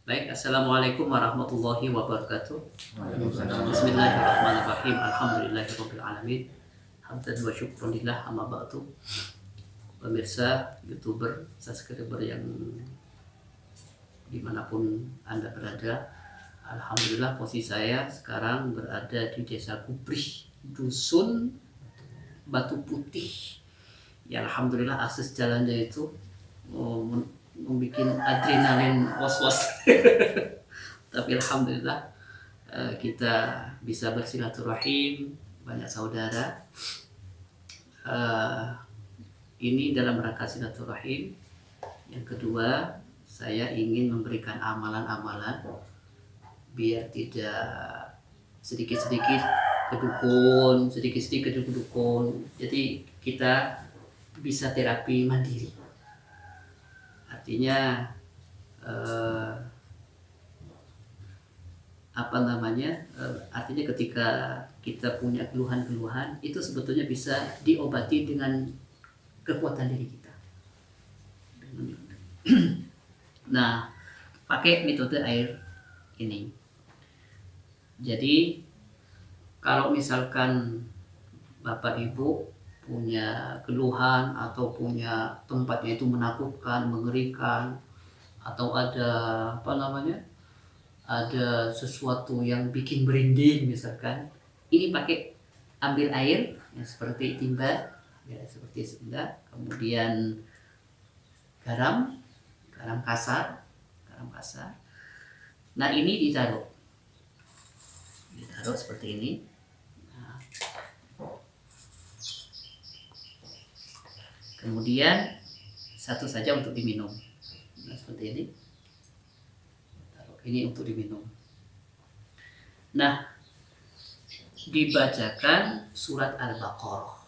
Baik, Assalamualaikum warahmatullahi wabarakatuh. Waalaikumsalam. Bismillahirrahmanirrahim. Alhamdulillahirabbil alamin. Hamdan wa syukran lillah amma ba'du. Pemirsa, YouTuber, subscriber yang dimanapun Anda berada, alhamdulillah posisi saya sekarang berada di Desa Kubrih, Dusun Batu Putih. Ya alhamdulillah akses jalannya itu membuat adrenalin was-was. Tapi alhamdulillah kita bisa bersilaturahim, banyak saudara. Ini dalam rangka silaturahim. Yang kedua, saya ingin memberikan amalan-amalan biar tidak sedikit-sedikit ke dukun, sedikit-sedikit ke dukun. Jadi kita bisa terapi mandiri. Artinya artinya ketika kita punya keluhan-keluhan itu sebetulnya bisa diobati dengan kekuatan diri kita. Nah, pakai metode air ini. Jadi kalau misalkan Bapak Ibu punya keluhan atau punya tempatnya itu menakutkan, mengerikan, atau ada ada sesuatu yang bikin merinding misalkan, ini pakai ambil air ya, seperti timba ya, kemudian garam kasar. Nah ini ditaruh seperti ini. Nah, kemudian satu saja untuk diminum. Nah seperti ini. Ini untuk diminum. Nah, dibacakan surat Al-Baqarah.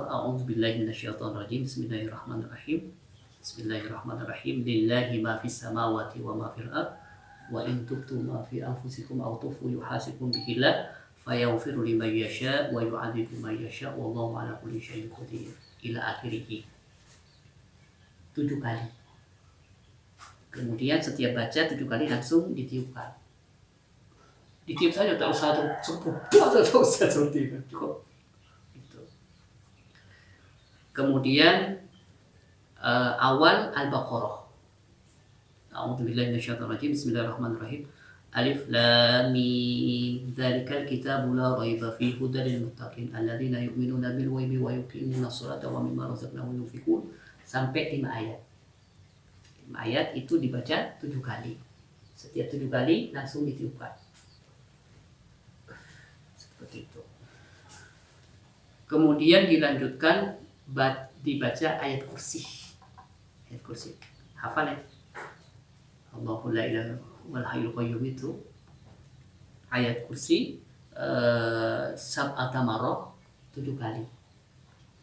A'udzubillahi minasyaitonirrajim. Bismillahirrahmanirrahim. Bismillahirrahmanirrahim. Lillahi ma fis samawati wa ma fil ard. Wa in tubtu ma fi anfusikum aw tukhfu yuhasibukum bihillah fayaghfiru liman yasha wa yu'adzibu man yasha wallahu ala kulli syai'in qadir. Ila akhirih. 7 kali. Kemudian setiap baca 7 kali langsung ditiupkan. Ditiup saja, tak usah seperti itu. Cukup. Gitu. Kemudian awal Al-Baqarah. A'udzubillahi minasyaitonir rajim. Bismillahirrahmanirrahim. Alif lam mim. Dzalikal kitabu la raiba fihi hudan lil muttaqin alladzina yu'minuna bil ghaibi wa yuqimuna sholata wa mimma razaqnahum yunfiqun. Sampai 5 ayat. Ayat itu dibaca 7 kali. Setiap 7 kali langsung ditiupkan. Seperti itu. Kemudian dilanjutkan dibaca ayat kursi. Ayat kursi. Hafal ya? Allahu la ilaha wal hayyul qayyum itu. Ayat kursi sab'ata marrah 7 kali.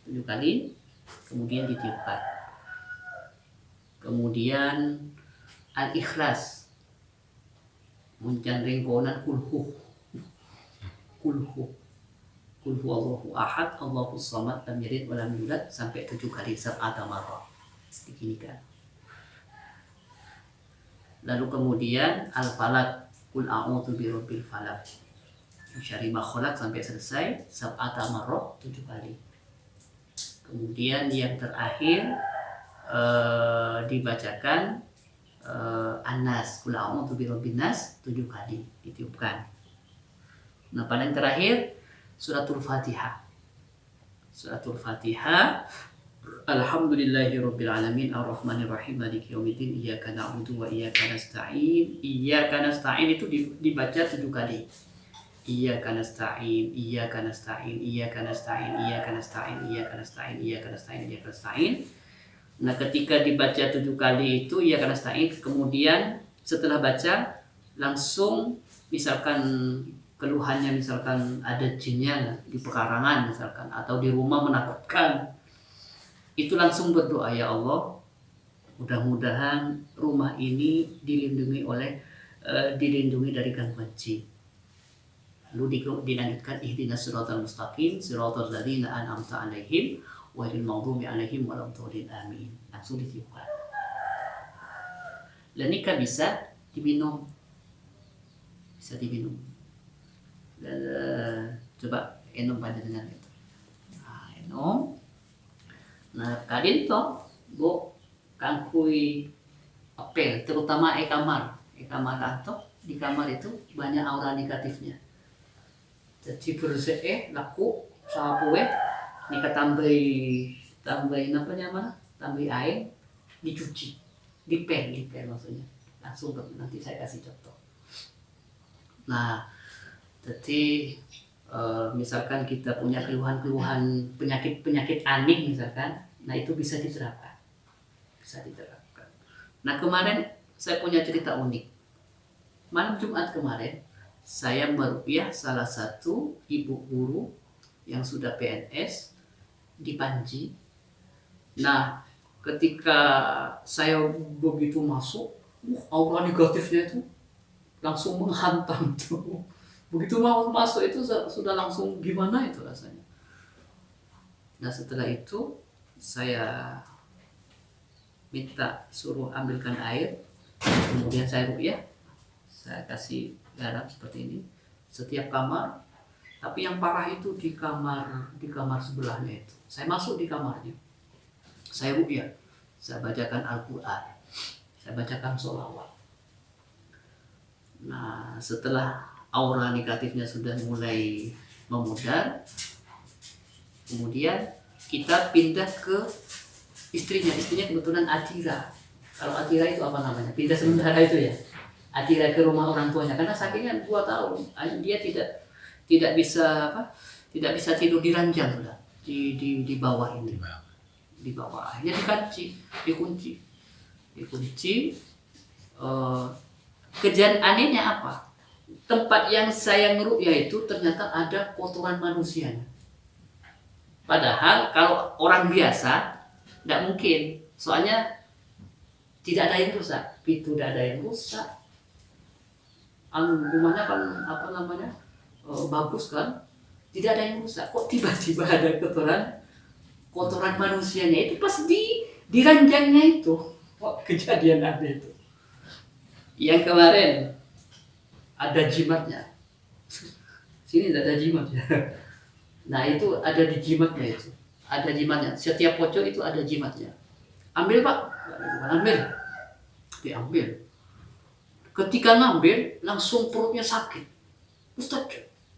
7 kali kemudian ditiupkan. Kemudian Al-Ikhlas muncan ringkonan kulhu Allahu ahad Allahu samad lam yalid wa lam yulad sampai 7 kali sab'ata marrah diginikan. Lalu kemudian Al-Falaq qul a'udzu birabbil falaq min syarri ma khalaq sampai selesai sab'ata marrah 7 kali. Kemudian yang terakhir dibacakan An-Nas qul a'udzu birabbin nas 7 kali ditiupkan. Nah, paling terakhir suratul Fatihah. Suratul Fatihah. Alhamdulillahirabbil alamin arrahmanir rahim maliki yaumiddin iyyaka na'budu wa iyyaka nasta'in. Iyyaka nasta'in itu dibaca 7 kali. Iyyaka nasta'in, iyyaka nasta'in, iyyaka nasta'in, iyyaka nasta'in, iyyaka nasta'in, iyyaka nasta'in, iyyaka nasta'in. Nah, ketika dibaca 7 kali itu ya karena nasta'in, kemudian setelah baca langsung misalkan keluhannya misalkan ada jinnya di pekarangan misalkan atau di rumah menakutkan, itu langsung berdoa, ya Allah mudah-mudahan rumah ini dilindungi dari gangguan jin. Lalu dilanjutkan ihdinas siratal mustaqim siratal ladzina an'amta 'alaihim ghairil maghdubi 'alaihim waladdallin amin. Langsung ditiupkan. Lenika bisa diminum, bisa diminum. Dan, coba enum pada dengan itu. Nah, enum. Nah, kadin to bu kangkui apel, terutama kamar atau di kamar itu banyak aura negatifnya. Jadi bersih laku sapue nika tambahin apa namanya, tambahin air, dicuci, dipel maksudnya langsung nanti saya kasih contoh. Nah, jadi misalkan kita punya keluhan penyakit aneh misalkan, nah itu bisa diterapkan. Nah kemarin saya punya cerita unik. Malam Jumat kemarin saya meruqyah salah satu ibu guru yang sudah PNS di Panji. Nah ketika saya begitu masuk, aura negatifnya itu langsung menghantam tuh. Begitu mau masuk itu sudah langsung gimana itu rasanya. Nah setelah itu saya minta suruh ambilkan air, kemudian saya ruqyah, saya kasih garam seperti ini setiap kamar. Tapi yang parah itu di kamar sebelahnya itu. Saya masuk di kamarnya, saya ruqyah, saya bacakan Al-Quran, saya bacakan sholawat. Nah setelah aura negatifnya sudah mulai memudar, kemudian kita pindah ke istrinya kebetulan Atira. Kalau Atira itu apa namanya? Pindah sementara itu ya. Atira ke rumah orang tuanya karena sakitnya 2 tahun. Dia tidak bisa tidur di ranjang sudah. Di bawah ini. Di bawah. Akhirnya dikunci. Kejadian anehnya apa? Tempat yang saya ngeruqyah itu ternyata ada kotoran manusia. Padahal kalau orang biasa tidak mungkin, soalnya tidak ada yang rusak, pintu tidak ada yang rusak, rumahnya kan bagus kan, tidak ada yang rusak. Kok tiba-tiba ada kotoran manusianya itu pas di ranjangnya itu. Kok kejadian ada itu? Yang kemarin ada jimatnya. Sini tidak ada jimat ya. Nah itu ada di jimatnya itu. Ada jimatnya. Setiap pojok itu ada jimatnya. Ambil pak. Ambil. Diambil. Ketika ngambil langsung perutnya sakit. Ustaz,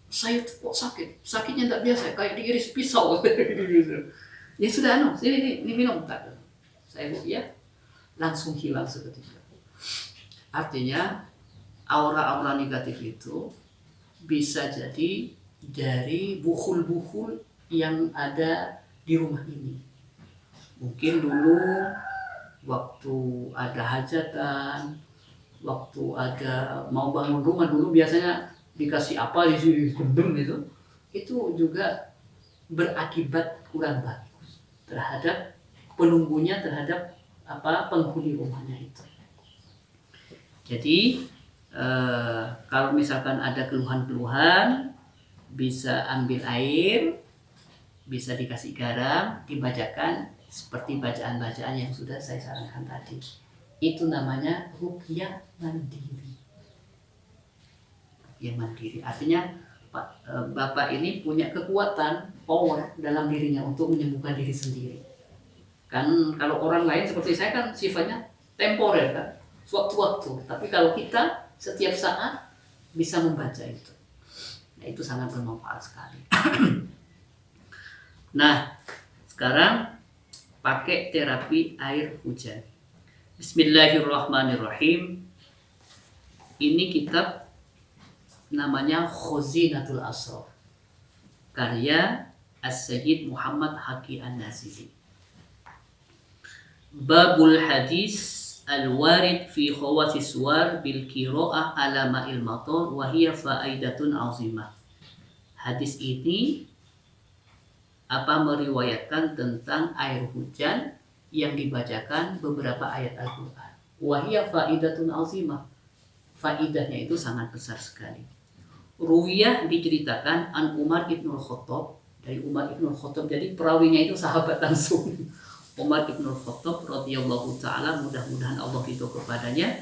saya kok sakit? Sakitnya tidak biasa. Kayak diiris pisau. Ya sudah sini minum. Saya ya langsung hilang seketika. Artinya aura-aura negatif itu bisa jadi dari bukhul-bukhul yang ada di rumah ini. Mungkin dulu waktu ada hajatan, waktu ada mau bangun rumah dulu biasanya dikasih apa di gendeng itu juga berakibat kurang bagus terhadap penunggunya, terhadap penghuni rumahnya itu. Jadi kalau misalkan ada keluhan-keluhan, bisa ambil air, bisa dikasih garam, dibacakan seperti bacaan-bacaan yang sudah saya sarankan tadi. Itu namanya ruqyah mandiri. Ruqyah mandiri artinya Bapak ini punya kekuatan, power dalam dirinya untuk menyembuhkan diri sendiri. Kan kalau orang lain seperti saya kan sifatnya temporer kan, sewaktu-waktu. Tapi kalau kita setiap saat bisa membaca itu. Nah, itu sangat bermanfaat sekali. Nah, sekarang pakai terapi air hujan. Bismillahirrahmanirrahim. Ini kitab namanya Khazinatul Asrar, karya As-Sayyid Muhammad Haqi An-Nazili. Babul hadis al-warid fi khawasis suwar bil qira'ah ala ma'il matar wa hiya faidatun azimah. Hadis ini meriwayatkan tentang air hujan yang dibacakan beberapa ayat Al-Qur'an. Wa hiya faidatun azimah. Faidahnya itu sangat besar sekali. Ruwiyah diceritakan an Umar ibn Khattab, dari Umar ibn Khattab. Jadi perawinya itu sahabat langsung. Umar ibn Khattab radhiyallahu taala, mudah-mudahan Allah ridho kepadanya,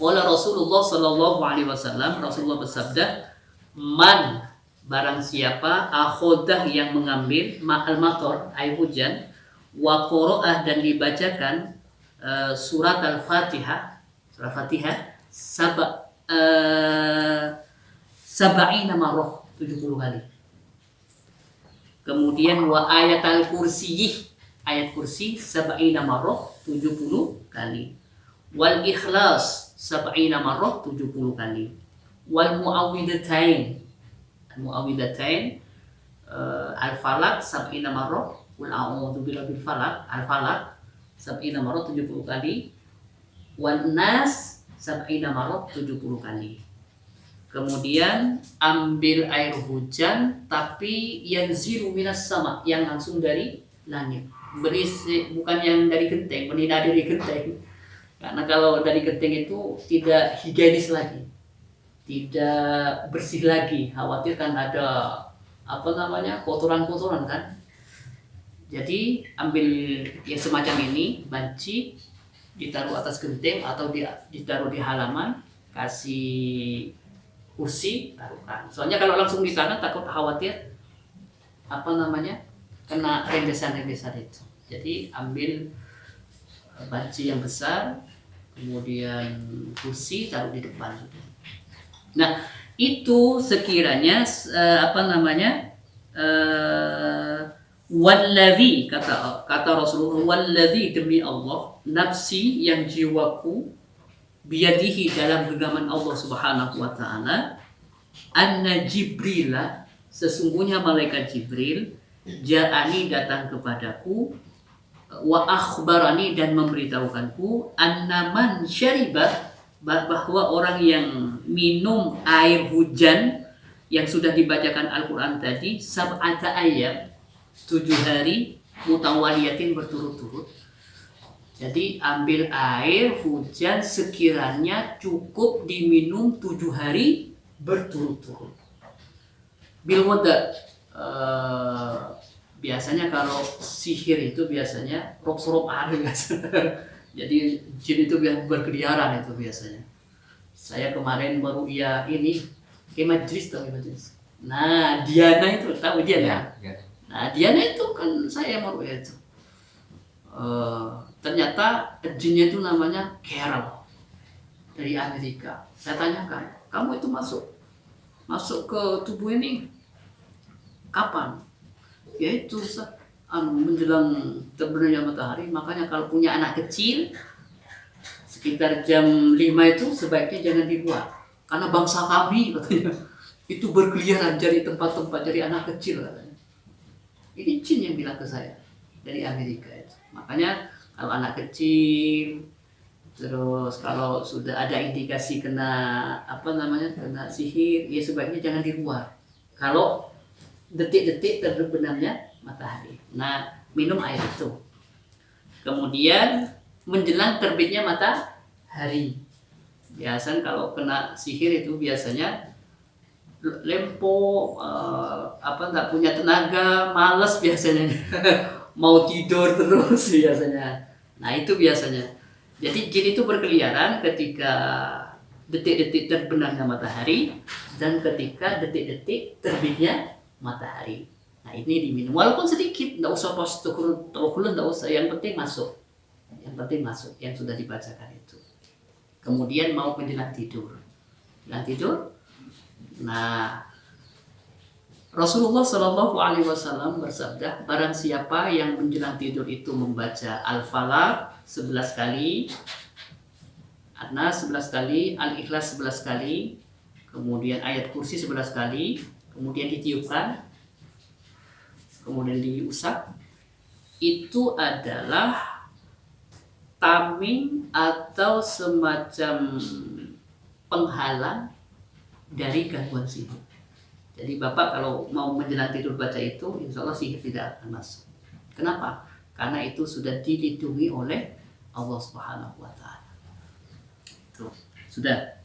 Qala Rasulullah sallallahu alaihi wasallam, Rasulullah bersabda, man barang siapa akhodah yang mengambil ma'al mator air hujan, wa qira'ah dan dibacakan surat al-Fatihah, surah Fatihah sab'ina marrah 70 kali. Kemudian wa ayat al-kursiyih, ayat kursi sab'ina marrah 70 kali. Wal ikhlas sab'ina marrah 70 kali. Wal muawwidatain, al-falaq sab'ina marrah, qul a'udzu birabbil falaq, al-falaq sab'ina marrah 70 kali. Wan nas sab'ina marrah 70 kali. Kemudian ambil air hujan tapi yanzilu minas sama, yang langsung dari langit. Bukan yang dari genteng, benih dari genteng. Karena kalau dari genteng itu tidak higienis lagi, tidak bersih lagi, khawatir kan ada kotoran-kotoran kan. Jadi ambil yang semacam ini, banci, ditaruh atas genteng atau ditaruh di halaman, kasih kursi, taruhkan. Soalnya kalau langsung di tanah takut khawatir kena rendesan-rendesan itu. Jadi ambil banci yang besar, kemudian kursi taruh di depan. Nah, itu sekiranya wallazi, kata Rasulullah, wallazi, demi Allah, nafsi yang jiwaku biyadihi, dalam genggaman Allah Subhanahu wa taala, anna Jibrila, sesungguhnya malaikat Jibril, ja'ani, datang kepadaku, wa akhbarani, dan memberitahukanku, anna man syariba, bahwa orang yang minum air hujan yang sudah dibacakan Al-Qur'an tadi, sab'ata ayyam, 7 hari mutawaliyatin, berturut-turut. Jadi ambil air hujan sekiranya cukup diminum 7 hari berturut-turut. Bil wada, biasanya kalau sihir itu biasanya rob-rob air biasanya. Jadi jin itu berkeliaran itu biasanya. Saya kemarin baru ini ke majlis, tahu majlis. Nah, Diana itu tahu Diana. Ya. Nah, Diana itu kan saya baru itu. Ternyata jinnya itu namanya Carol dari Amerika. Saya tanyakan, kamu itu masuk ke tubuh ini kapan? Ya itu menjelang terbenamnya matahari. Makanya kalau punya anak kecil sekitar jam 5 itu sebaiknya jangan dibuat, karena bangsa kami katanya itu berkeliaran dari tempat-tempat, dari anak kecil katanya. Ini jin yang bilang ke saya dari Amerika itu. Makanya kalau anak kecil, terus kalau sudah ada indikasi kena kena sihir, ya sebaiknya jangan di luar. Kalau detik-detik terbenamnya matahari, nah minum air itu. Kemudian menjelang terbitnya matahari, biasanya kalau kena sihir itu biasanya lempo, nggak punya tenaga, malas biasanya. Mau tidur terus biasanya. Nah itu biasanya. Jadi jin itu berkeliaran ketika detik-detik terbenamnya matahari dan ketika detik-detik terbitnya matahari. Nah ini diminum walaupun sedikit, nggak usah pas terlalu, nggak usah. Yang penting masuk. Yang penting masuk yang sudah dibacakan itu. Kemudian mau menjelang tidur. Menjelang tidur. Nah, Rasulullah Shallallahu Alaihi Wasallam bersabda, barang siapa yang menjelang tidur itu membaca Al-Falaq 11 kali, An-Nas 11 kali, Al-Ikhlas 11 kali, kemudian ayat kursi 11 kali, kemudian ditiupkan, kemudian diusap, itu adalah taming atau semacam penghalang dari gangguan sihir. Jadi Bapak kalau mau menjelang tidur baca itu, insya Allah sihir tidak akan masuk. Kenapa? Karena itu sudah dilindungi oleh Allah Subhanahu wa taala. Itu sudah.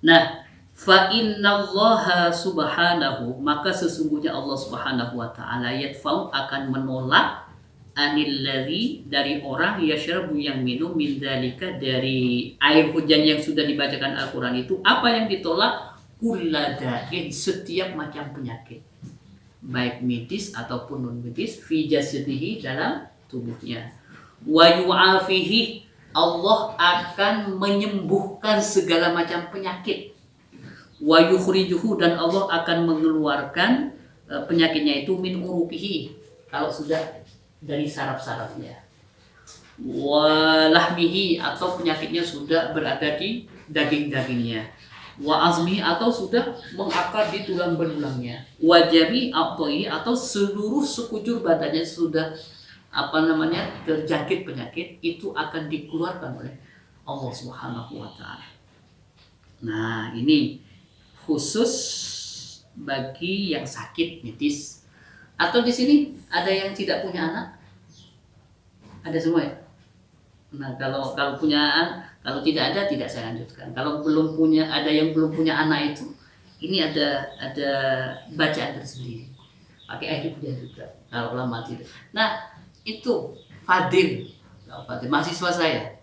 Nah, fa innallaha subhanahu, maka sesungguhnya Allah Subhanahu wa taala yadfa'u, akan menolak anilladzi, dari orang yashrabu yang minum, min dzalika, dari air hujan yang sudah dibacakan Al-Qur'an itu, apa yang ditolak? Kulladain, setiap macam penyakit, baik medis ataupun non medis, fi jasadihi, dalam tubuhnya. Wa yu'afihi, Allah akan menyembuhkan segala macam penyakit. Wa yukhrijuhu, dan Allah akan mengeluarkan penyakitnya itu min uruqihi, kalau sudah dari saraf-sarafnya. Wa lahmihi, atau penyakitnya sudah berada di daging-dagingnya. Wa azmi, atau sudah mengakar di tulang belulangnya. Wa jami a'dha'i, atau seluruh sekujur badannya sudah terjangkit penyakit, itu akan dikeluarkan oleh Allah Subhanahu wa taala. Nah, ini khusus bagi yang sakit medis. Atau di sini ada yang tidak punya anak? Ada semua ya? Nah, kalau kalau tidak ada, tidak saya lanjutkan. Kalau belum punya, ada yang belum punya anak itu, ini ada bacaan tersendiri. Pakai air hujan juga. Kalau lama tidak. Nah, itu Fadil, mahasiswa saya.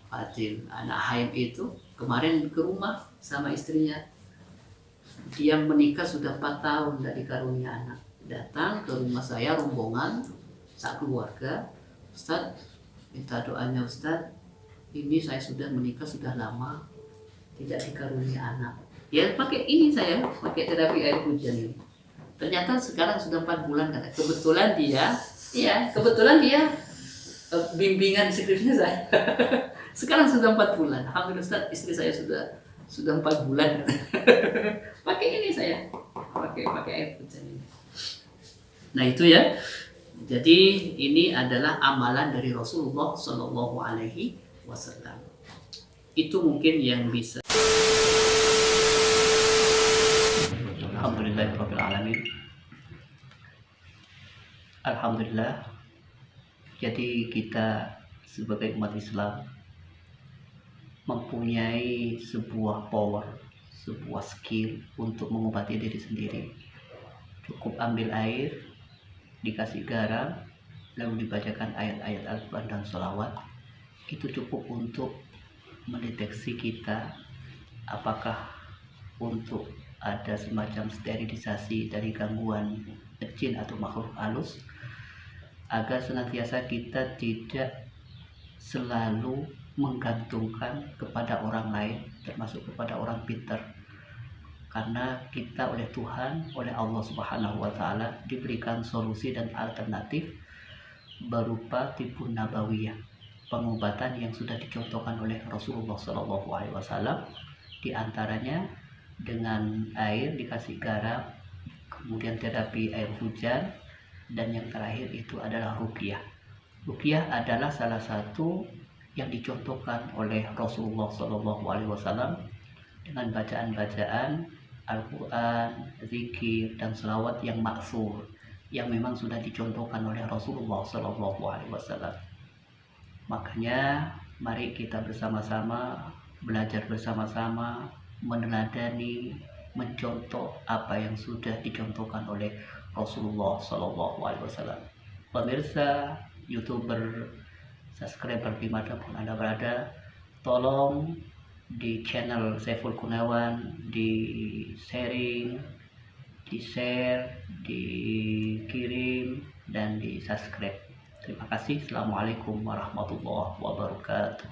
Fadil, anak Haim itu kemarin ke rumah sama istrinya. Dia menikah sudah 4 tahun, tidak dikarunia anak. Datang ke rumah saya, rombongan, sak keluarga. Ustaz, minta doanya Ustaz. Ini saya sudah menikah sudah lama, tidak dikarunia anak. Ya pakai ini, saya pakai terapi air hujan ini. Ternyata sekarang sudah 4 bulan kan. Kebetulan dia bimbingan skripsinya saya. Sekarang sudah 4 bulan. Alhamdulillah Ustaz, istri saya sudah 4 bulan. Pakai ini saya. Pakai air hujan ini. Nah, itu ya. Jadi ini adalah amalan dari Rasulullah Shallallahu alaihi wasallam. Itu mungkin yang bisa. Alhamdulillahirabbil alamin. Alhamdulillah. Jadi kita sebagai umat Islam mempunyai sebuah power, sebuah skill untuk mengobati diri sendiri. Cukup ambil air, dikasih garam, lalu dibacakan ayat-ayat Al-Quran dan sholawat. Itu cukup untuk mendeteksi kita apakah untuk ada semacam sterilisasi dari gangguan jin atau makhluk halus, agar senantiasa kita tidak selalu menggantungkan kepada orang lain, termasuk kepada orang pintar. Karena kita oleh Tuhan, oleh Allah Subhanahu wa taala diberikan solusi dan alternatif berupa tibbun nabawiyah, pengobatan yang sudah dicontohkan oleh Rasulullah SAW, di antaranya dengan air dikasih garam, kemudian terapi air hujan, dan yang terakhir itu adalah ruqyah. Ruqyah adalah salah satu yang dicontohkan oleh Rasulullah SAW dengan bacaan-bacaan Al-Quran, zikir, dan selawat yang maksur, yang memang sudah dicontohkan oleh Rasulullah SAW. Makanya mari kita bersama-sama belajar bersama-sama, meneladani, mencontoh apa yang sudah dicontohkan oleh Rasulullah SAW. Pemirsa, YouTuber, subscriber dimanapun Anda berada, tolong di channel Saiful Gunawan di sharing, di share, dikirim, dan di subscribe. Terima kasih. Assalamualaikum warahmatullahi wabarakatuh.